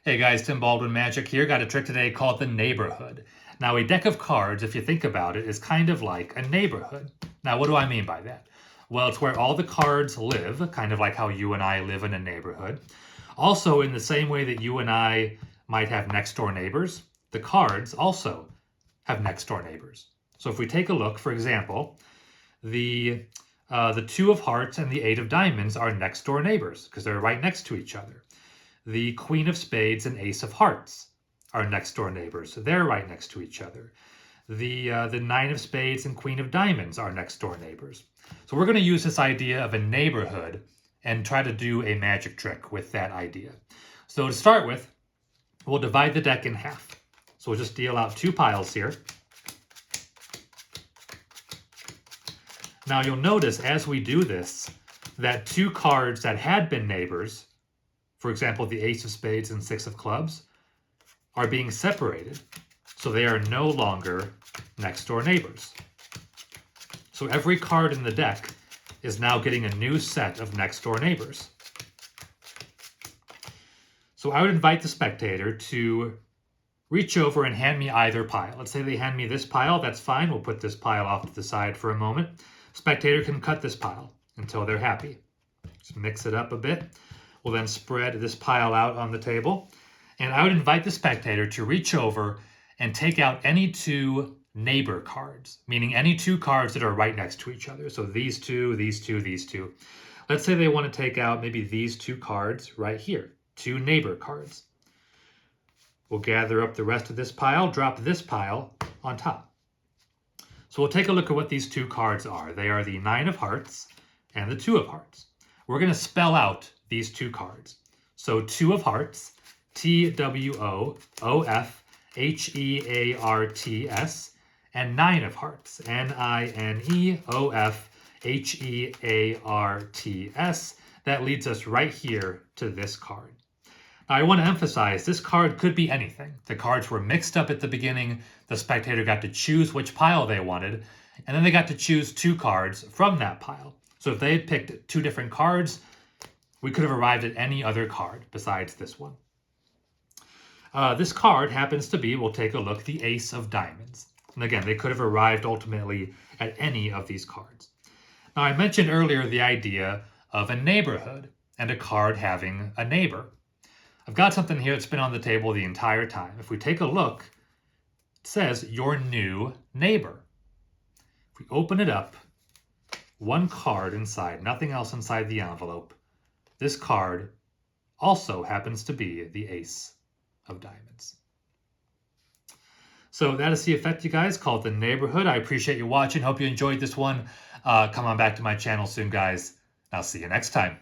Hey guys, Tim Baldwin Magic here. Got a trick today called the neighborhood. Now, a deck of cards, if you think about it, is kind of like a neighborhood. Now, what do I mean by that? Well, it's where all the cards live, kind of like how you and I live in a neighborhood. Also, in the same way that you and I might have next door neighbors, the cards also have next door neighbors. So if we take a look, for example, the two of hearts and the eight of diamonds are next door neighbors because they're right next to each other. The Queen of Spades and Ace of Hearts are next door neighbors. So they're right next to each other. The Nine of Spades and Queen of Diamonds are next door neighbors. So we're going to use this idea of a neighborhood and try to do a magic trick with that idea. So to start with, we'll divide the deck in half. So we'll just deal out two piles here. Now you'll notice as we do this that two cards that had been neighbors, for example, the Ace of Spades and Six of Clubs, are being separated. So they are no longer next door neighbors. So every card in the deck is now getting a new set of next door neighbors. So I would invite the spectator to reach over and hand me either pile. Let's say they hand me this pile, that's fine. We'll put this pile off to the side for a moment. Spectator can cut this pile until they're happy. Just mix it up a bit. We'll then spread this pile out on the table. And I would invite the spectator to reach over and take out any two neighbor cards, meaning any two cards that are right next to each other. So these two, these two, these two. Let's say they want to take out maybe these two cards right here, two neighbor cards. We'll gather up the rest of this pile, drop this pile on top. So we'll take a look at what these two cards are. They are the Nine of Hearts and the Two of Hearts. We're going to spell out these two cards. So Two of Hearts, T-W-O-O-F-H-E-A-R-T-S, and Nine of Hearts, N-I-N-E-O-F-H-E-A-R-T-S. That leads us right here to this card. Now, I want to emphasize this card could be anything. The cards were mixed up at the beginning. The spectator got to choose which pile they wanted, and then they got to choose two cards from that pile. So if they had picked two different cards, we could have arrived at any other card besides this one. This card happens to be, we'll take a look, the Ace of Diamonds. And again, they could have arrived ultimately at any of these cards. Now, I mentioned earlier the idea of a neighborhood and a card having a neighbor. I've got something here that's been on the table the entire time. If we take a look, it says your new neighbor. If we open it up, one card inside, nothing else inside the envelope. This card also happens to be the Ace of Diamonds. So that is the effect, you guys, called the neighborhood. I appreciate you watching. Hope you enjoyed this one. Come on back to my channel soon, guys. I'll see you next time.